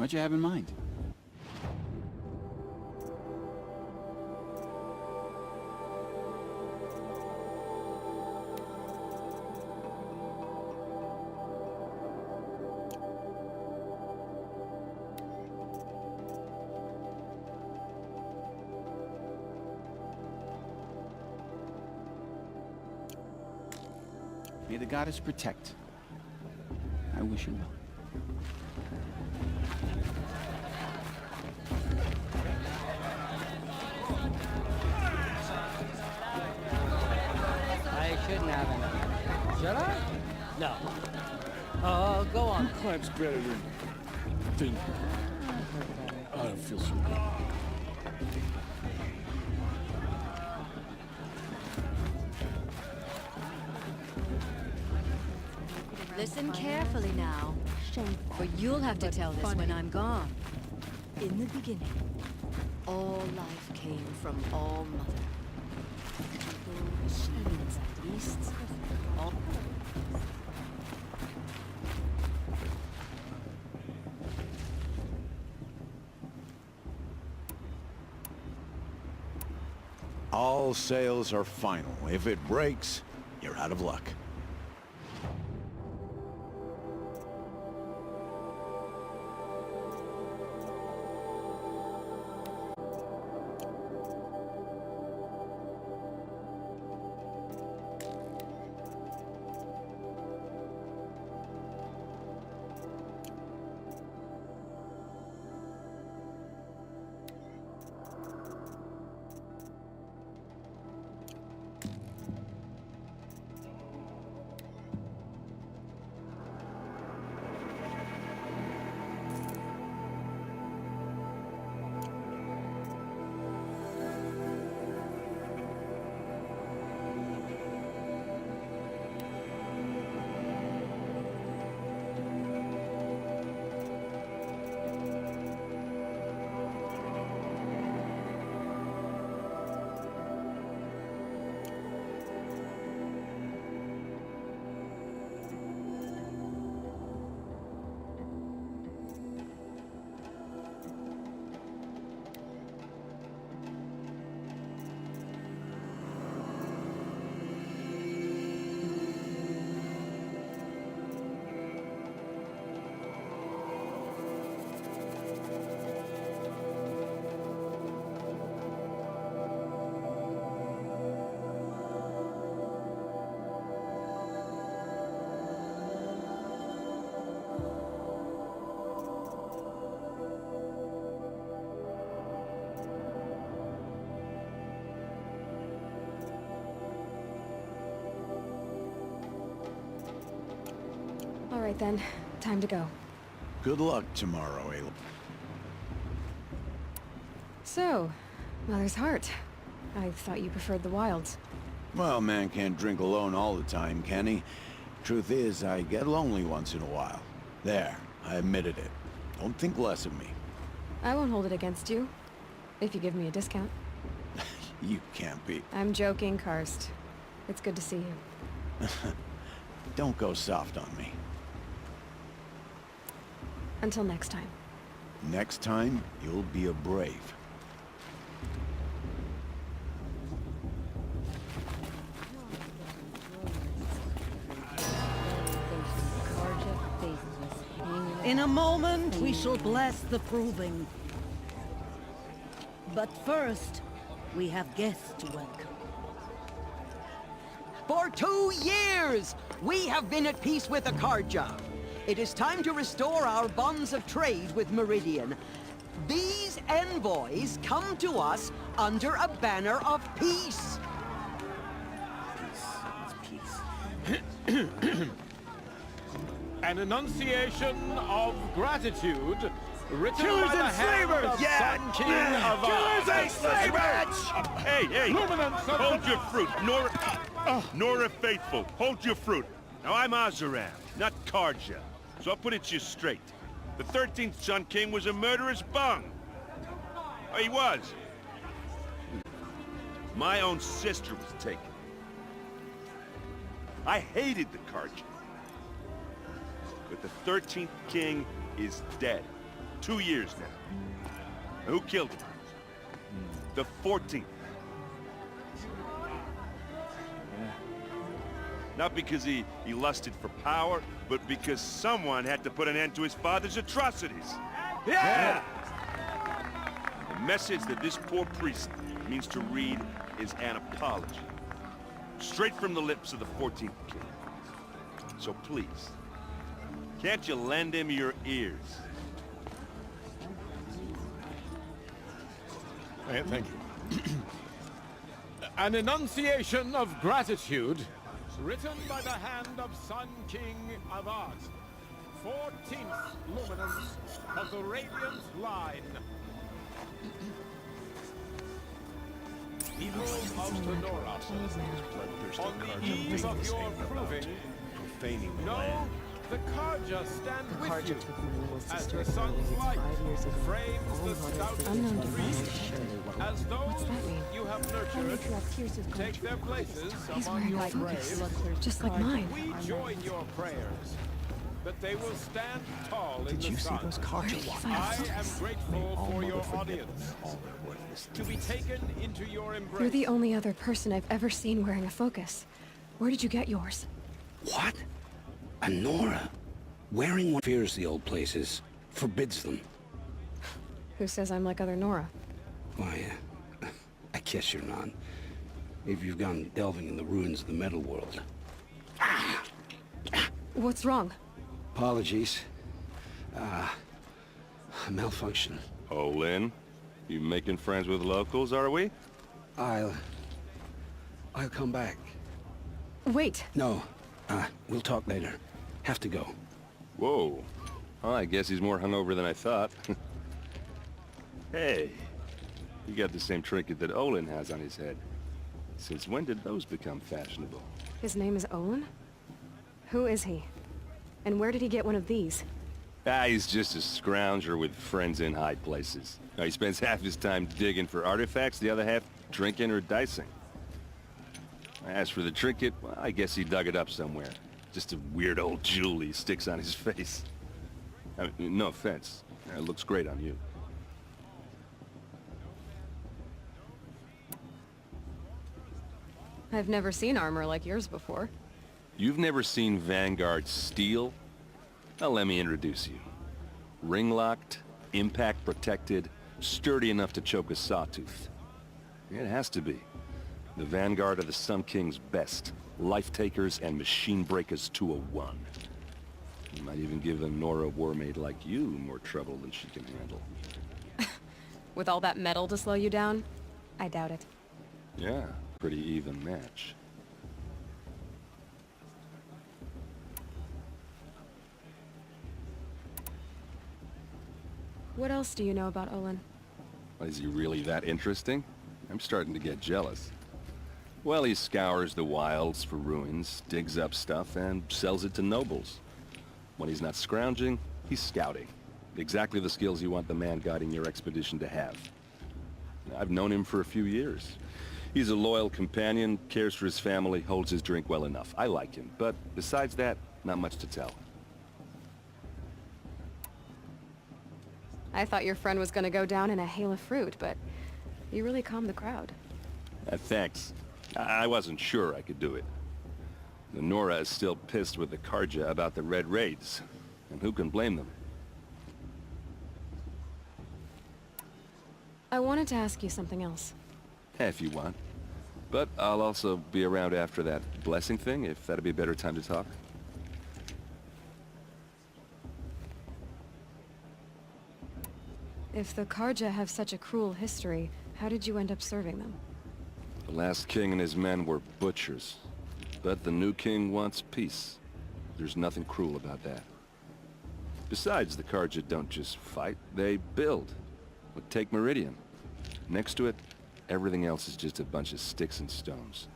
What you have in mind? May the goddess protect. I wish you well. I shouldn't have him. Should I? No. Go on. Clamp's better than... I don't feel so good. Listen carefully now, for you'll have to tell this when I'm gone. In the beginning, all life came from All Mother. People, machines, and beasts, all... All sales are final. If it breaks, you're out of luck. All right then, time to go. Good luck tomorrow, Aloy. So, Mother's Heart. I thought you preferred the wilds. Well, man can't drink alone all the time, can he? Truth is, I get lonely once in a while. There, I admitted it. Don't think less of me. I won't hold it against you, if you give me a discount. You can't be. I'm joking, Karst. It's good to see you. Don't go soft on me. Until next time. Next time, you'll be a brave. In a moment, we shall bless the proving. But first, we have guests to welcome. For 2 years, we have been at peace with the Carja. It is time to restore our bonds of trade with Meridian. These envoys come to us under a banner of peace. An enunciation of gratitude written Killers by the and hand slavers! of Yeah! Sun King of Killers and slavers! Hey, hold your fruit. Nora Faithful, hold your fruit. Now, I'm Azaram, not Carja, so I'll put it to you straight. The 13th Sun King was a murderous bung. Oh, he was. My own sister was taken. I hated the Carja. But the 13th King is dead. 2 years now. Who killed him? The 14th. Not because he lusted for power, but because someone had to put an end to his father's atrocities. Yeah! The message that this poor priest means to read is an apology. Straight from the lips of the 14th king. So please, can't you lend him your ears? Thank you. An enunciation of gratitude, written by the hand of Sun King Avad, 14th luminance of the Radiant Line. People of the Nora, on the eve of your proving, know the Karja stand with you, as the sun's light frames the stout trees, as those you have nurtured take their places among your graves. Just like mine. We join your prayers that they will stand tall in the sun. I am grateful for your audience. To be taken into your embrace. You're the only other person I've ever seen wearing a focus. Where did you get yours? What? A Nora? Wearing one fears the old places, forbids them. Who says I'm like other Nora? Why, I guess you're not. If you've gone delving in the ruins of the metal world. What's wrong? Apologies. A malfunction. Olin, you making friends with locals, are we? I'll come back. Wait! No, we'll talk later. Have to go. Whoa. Well, I guess he's more hungover than I thought. Hey, you got the same trinket that Olin has on his head. Since when did those become fashionable? His name is Olin? Who is he? And where did he get one of these? He's just a scrounger with friends in high places. He spends half his time digging for artifacts, the other half drinking or dicing. As for the trinket, well, I guess he dug it up somewhere. Just a weird old jewel he sticks on his face. I mean, no offense. It looks great on you. I've never seen armor like yours before. You've never seen Vanguard steel? Well, let me introduce you. Ring-locked, impact-protected, sturdy enough to choke a sawtooth. It has to be. The Vanguard are the Sun King's best. Life-takers and machine-breakers to a one. You might even give a Nora warmaid like you more trouble than she can handle. With all that metal to slow you down? I doubt it. Yeah, pretty even match. What else do you know about Olin? Is he really that interesting? I'm starting to get jealous. Well, he scours the wilds for ruins, digs up stuff, and sells it to nobles. When he's not scrounging, he's scouting. Exactly the skills you want the man guiding your expedition to have. I've known him for a few years. He's a loyal companion, cares for his family, holds his drink well enough. I like him, but besides that, not much to tell. I thought your friend was gonna go down in a hail of fruit, but you really calmed the crowd. Thanks. I wasn't sure I could do it. The Nora is still pissed with the Karja about the Red Raids, and who can blame them? I wanted to ask you something else. If you want. But I'll also be around after that blessing thing, if that'd be a better time to talk. If the Karja have such a cruel history, how did you end up serving them? The last king and his men were butchers. But the new king wants peace. There's nothing cruel about that. Besides, the Karja don't just fight, they build. But take Meridian. Next to it, everything else is just a bunch of sticks and stones.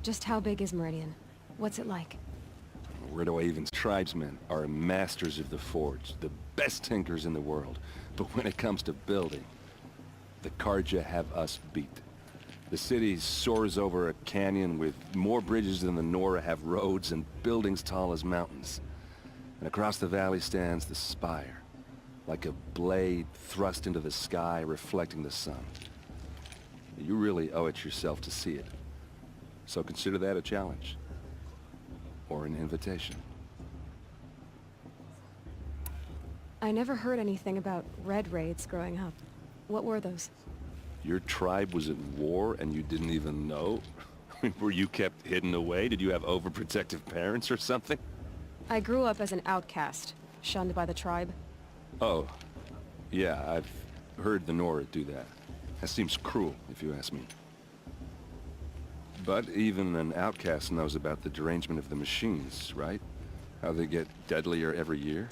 Just how big is Meridian? What's it like? Ridoaven's tribesmen are masters of the forge, the best tinkers in the world. But when it comes to building, the Karja have us beat. The city soars over a canyon with more bridges than the Nora have roads and buildings tall as mountains. And across the valley stands the spire, like a blade thrust into the sky, reflecting the sun. You really owe it yourself to see it. So consider that a challenge. Or an invitation. I never heard anything about Red Raids growing up. What were those? Your tribe was at war and you didn't even know? Were you kept hidden away? Did you have overprotective parents or something? I grew up as an outcast, shunned by the tribe. Oh, yeah, I've heard the Nora do that. That seems cruel, if you ask me. But even an outcast knows about the derangement of the machines, right? How they get deadlier every year?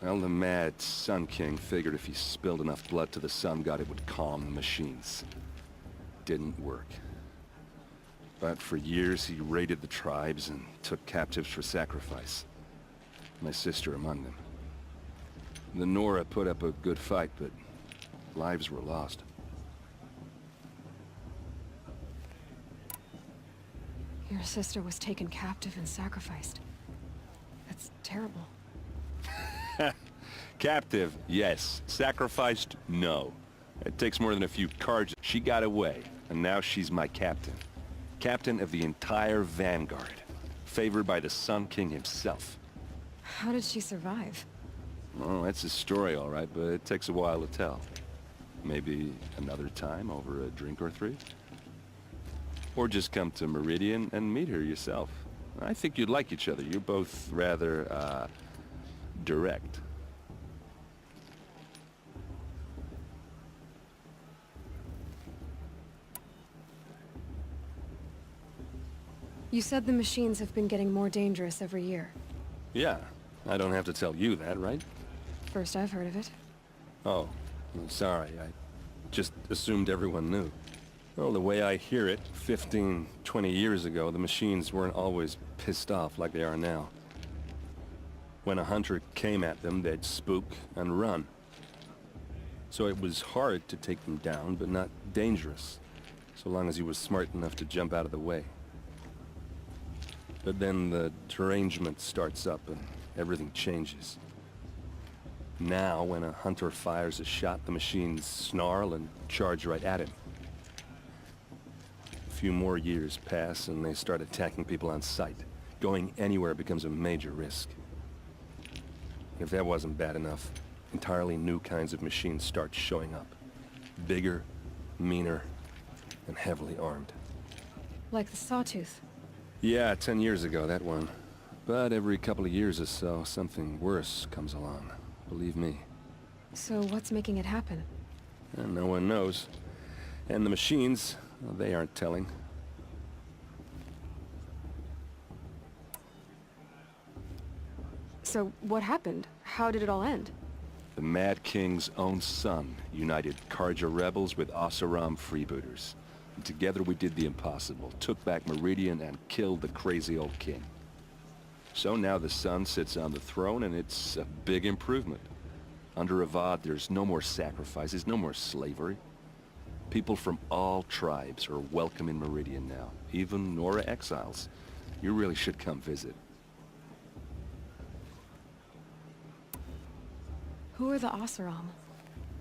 Well, the mad Sun King figured if he spilled enough blood to the Sun God, it would calm the machines. Didn't work. But for years, he raided the tribes and took captives for sacrifice. My sister among them. The Nora put up a good fight, but lives were lost. Your sister was taken captive and sacrificed. That's terrible. Captive, yes. Sacrificed, no. It takes more than a few cards. She got away, and now she's my captain. Captain of the entire Vanguard. Favored by the Sun King himself. How did she survive? Oh, that's a story, all right, but it takes a while to tell. Maybe another time over a drink or three? Or just come to Meridian and meet her yourself. I think you'd like each other. You're both rather, direct. You said the machines have been getting more dangerous every year. Yeah, I don't have to tell you that, right? First I've heard of it. Oh, I'm sorry. I just assumed everyone knew. Well, the way I hear it, 15, 20 years ago, the machines weren't always pissed off like they are now. When a hunter came at them, they'd spook and run. So it was hard to take them down, but not dangerous, so long as he was smart enough to jump out of the way. But then the derangement starts up and everything changes. Now, when a hunter fires a shot, the machines snarl and charge right at him. A few more years pass and they start attacking people on sight. Going anywhere becomes a major risk. If that wasn't bad enough, entirely new kinds of machines start showing up. Bigger, meaner, and heavily armed. Like the Sawtooth. Yeah, 10 years ago, that one. But every couple of years or so, something worse comes along. Believe me. So what's making it happen? And no one knows. And the machines, well, they aren't telling. So what happened? How did it all end? The Mad King's own son united Carja rebels with Oseram freebooters. And together we did the impossible, took back Meridian and killed the crazy old king. So now the son sits on the throne and it's a big improvement. Under Avad, there's no more sacrifices, no more slavery. People from all tribes are welcome in Meridian now, even Nora exiles. You really should come visit. Who are the Oseram?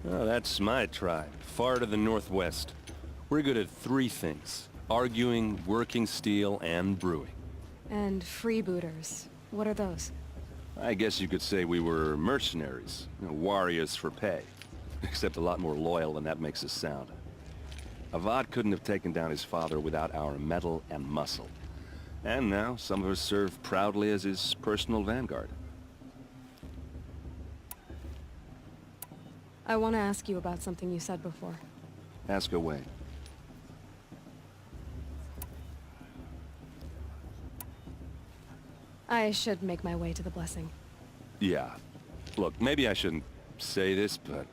Oh, that's my tribe, far to the northwest. We're good at three things: arguing, working steel, and brewing. And freebooters. What are those? I guess you could say we were mercenaries, warriors for pay. Except a lot more loyal than that makes us sound. Avad couldn't have taken down his father without our metal and muscle. And now, some of us serve proudly as his personal vanguard. I want to ask you about something you said before. Ask away. I should make my way to the blessing. Yeah. Look, maybe I shouldn't say this, but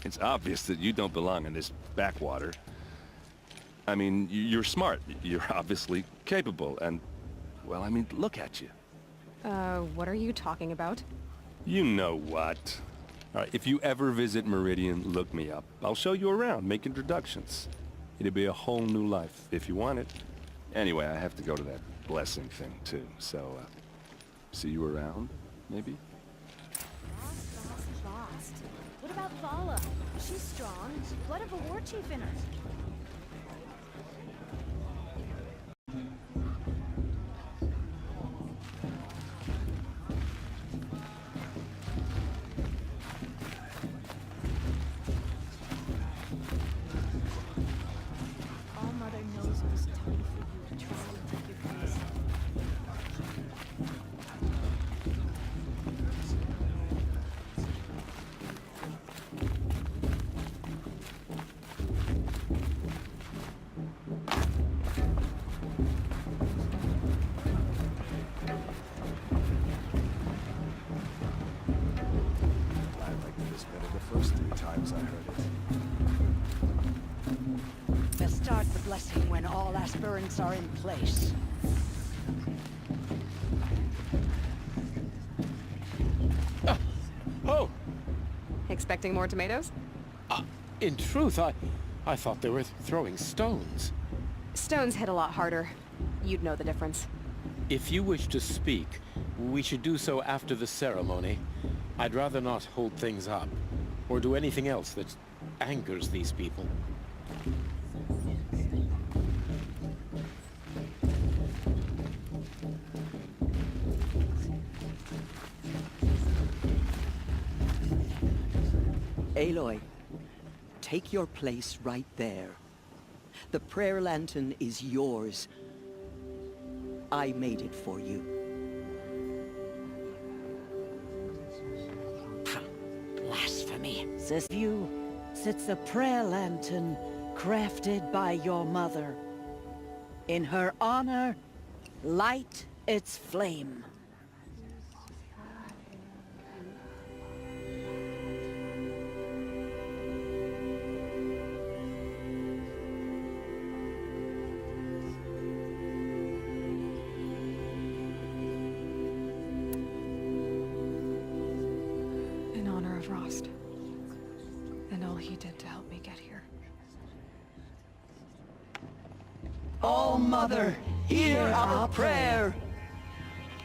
it's obvious that you don't belong in this backwater. I mean, you're smart. You're obviously capable, and, well, I mean, look at you. What are you talking about? You know what. All right, if you ever visit Meridian, look me up. I'll show you around, make introductions. It'll be a whole new life, if you want it. Anyway, I have to go to that blessing thing, too, so, See you around, maybe? Lost. What about Vala? She's strong. Blood of a war chief in her. All Mother knows was time for you to try and take your place. I liked this better the first 3 times I heard it. We'll start the blessing when all aspirants are in place. Oh! Expecting more tomatoes? In truth, I thought they were throwing stones. Stones hit a lot harder. You'd know the difference. If you wish to speak, we should do so after the ceremony. I'd rather not hold things up, or do anything else that angers these people. Aloy, take your place right there. The prayer lantern is yours. I made it for you. Blasphemy. Says you sits a prayer lantern crafted by your mother. In her honor, light its flame. In honor of Rost. And all he did to help me get here. All Mother, hear our prayer.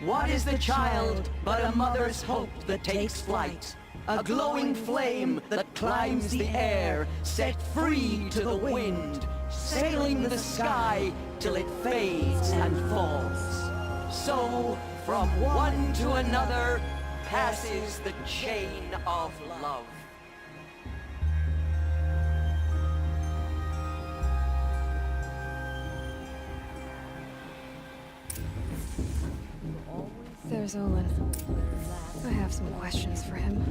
What is the child but a mother's hope that takes flight? A glowing flame that climbs the air, set free to the wind, sailing the sky till it fades and falls. So, from one to another, passes the chain of love. There's Olin. I have some questions for him.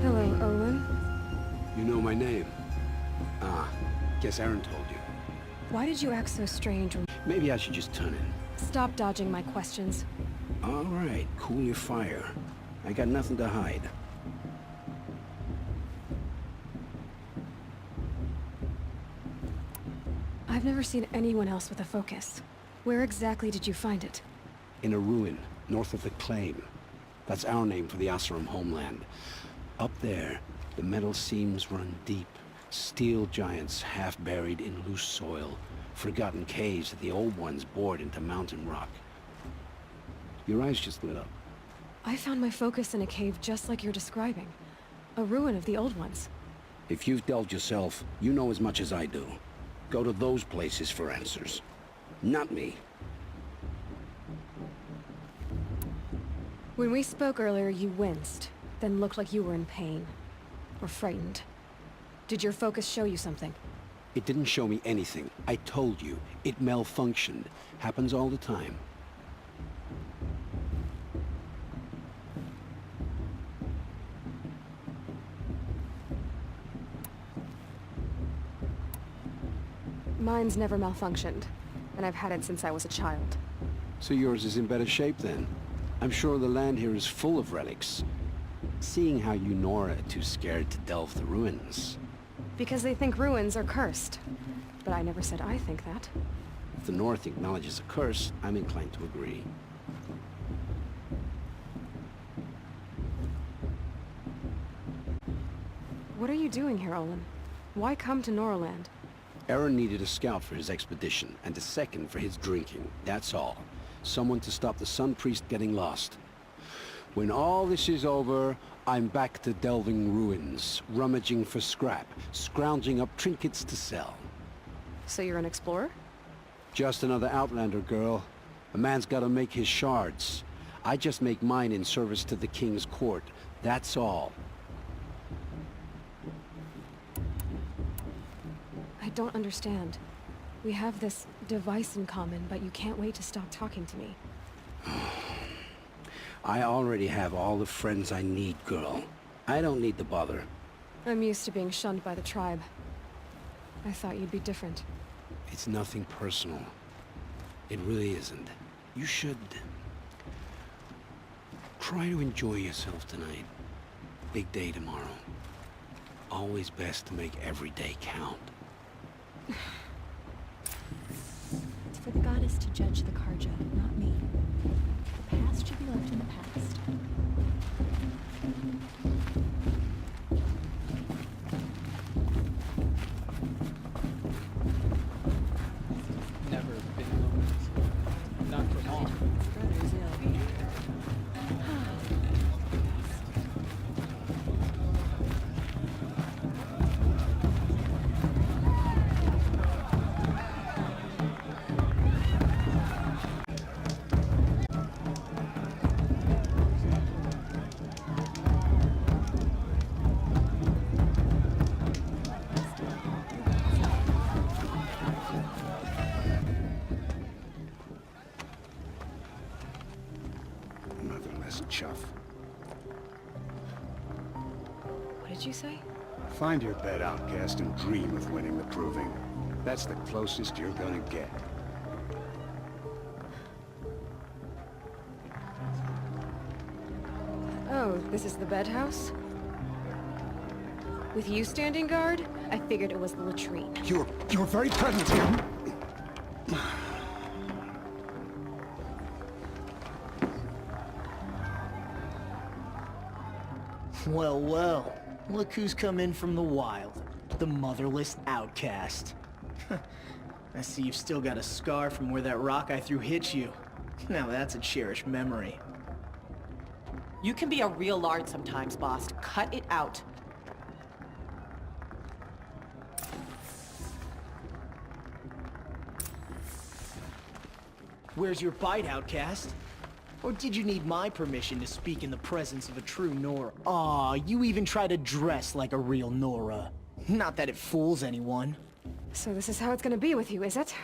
Hello, Olin. You know my name? Ah, guess Aaron told you. Why did you act so strange? Maybe I should just turn in. Stop dodging my questions. All right, cool your fire. I got nothing to hide. I've never seen anyone else with a focus. Where exactly did you find it? In a ruin, north of the Claim. That's our name for the Oseram homeland. Up there, the metal seams run deep. Steel giants half buried in loose soil. Forgotten caves that the old ones bored into mountain rock. Your eyes just lit up. I found my focus in a cave just like you're describing. A ruin of the old ones. If you've delved yourself, you know as much as I do. Go to those places for answers. Not me. When we spoke earlier, you winced, then looked like you were in pain. Or frightened. Did your focus show you something? It didn't show me anything. I told you. It malfunctioned. Happens all the time. Mine's never malfunctioned, and I've had it since I was a child. So yours is in better shape then? I'm sure the land here is full of relics. Seeing how you Nora are too scared to delve the ruins. Because they think ruins are cursed. But I never said I think that. the North acknowledges a curse, I'm inclined to agree. What are you doing here, Olin? Why come to Norland? Aaron needed a scout for his expedition, and a second for his drinking. That's all. Someone to stop the Sun Priest getting lost. When all this is over, I'm back to delving ruins, rummaging for scrap, scrounging up trinkets to sell. So you're an explorer? Just another Outlander, girl. A man's gotta make his shards. I just make mine in service to the King's court. That's all. I don't understand. We have this device in common, but you can't wait to stop talking to me. I already have all the friends I need, girl. I don't need the bother. I'm used to being shunned by the tribe. I thought you'd be different. It's nothing personal. It really isn't. You should... try to enjoy yourself tonight. Big day tomorrow. Always best to make every day count. It's for the goddess to judge the Karja, not me. The past should be left in the past. Never been lonely. Not for long. Motherless chuff. What did you say? Find your bed, outcast, and dream of winning the Proving. That's the closest you're gonna get. Oh, this is the bed house? With you standing guard, I figured it was the latrine. You're very present here. Well, well. Look who's come in from the wild. The motherless outcast. I see you've still got a scar from where that rock I threw hit you. Now that's a cherished memory. You can be a real lard sometimes, boss. Cut it out. Where's your bite, outcast? Or did you need my permission to speak in the presence of a true Nora? Aw, you even try to dress like a real Nora. Not that it fools anyone. So this is how it's gonna be with you, is it?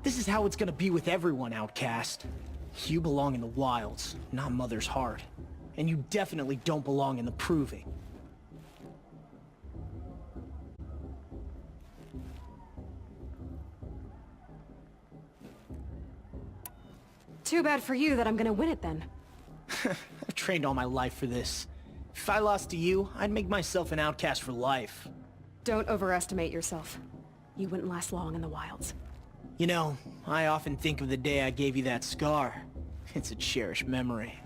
This is how it's gonna be with everyone, outcast. You belong in the wilds, not Mother's Heart. And you definitely don't belong in the Proving. Too bad for you that I'm gonna win it then. I've trained all my life for this. If I lost to you, I'd make myself an outcast for life. Don't overestimate yourself. You wouldn't last long in the wilds. You know, I often think of the day I gave you that scar. It's a cherished memory.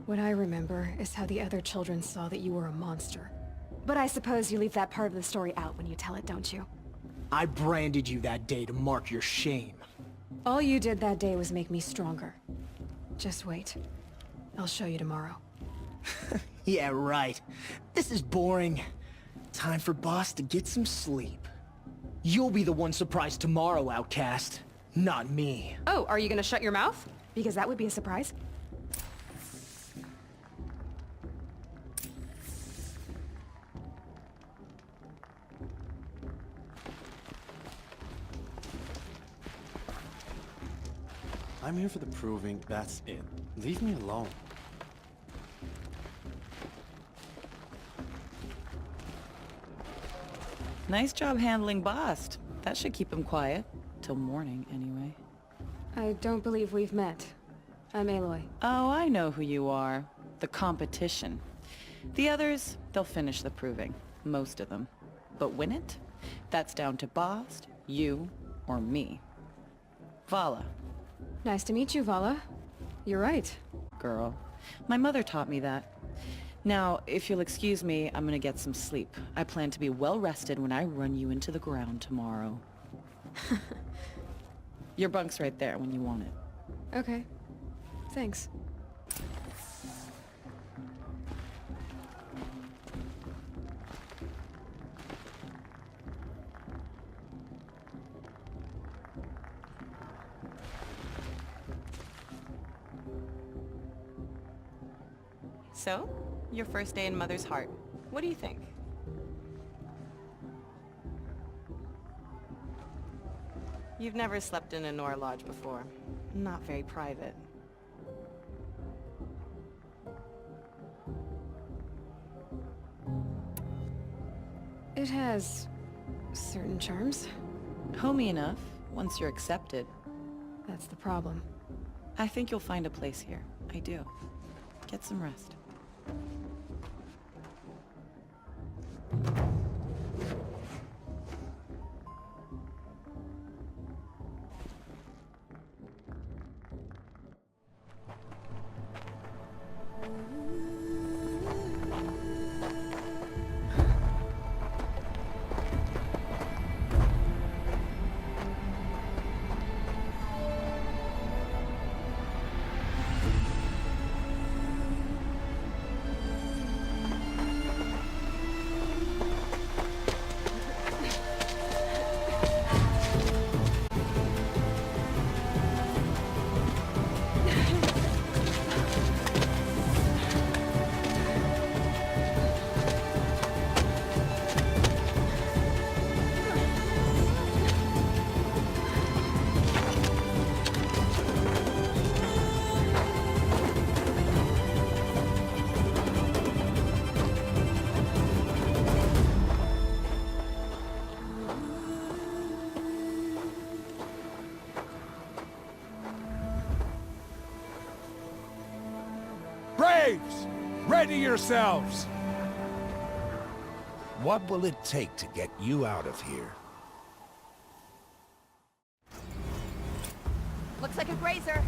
What I remember is how the other children saw that you were a monster. But I suppose you leave that part of the story out when you tell it, don't you? I branded you that day to mark your shame. All you did that day was make me stronger. Just wait. I'll show you tomorrow. Yeah, right. This is boring. Time for Boss to get some sleep. You'll be the one surprised tomorrow, outcast. Not me. Oh, are you gonna shut your mouth? Because that would be a surprise. I'm here for the Proving, that's it. Leave me alone. Nice job handling Bast. That should keep him quiet. Till morning, anyway. I don't believe we've met. I'm Aloy. Oh, I know who you are. The competition. The others, they'll finish the Proving. Most of them. But win it? That's down to Bast, you, or me. Vala. Nice to meet you, Vala. You're right. Girl. My mother taught me that. Now, if you'll excuse me, I'm gonna get some sleep. I plan to be well rested when I run you into the ground tomorrow. Your bunk's right there when you want it. Okay. Thanks. So, your first day in Mother's Heart. What do you think? You've never slept in a Nora Lodge before. Not very private. It has certain charms. Homey enough, once you're accepted. That's the problem. I think you'll find a place here. I do. Get some rest. Braves! Ready yourselves! What will it take to get you out of here? Looks like a grazer.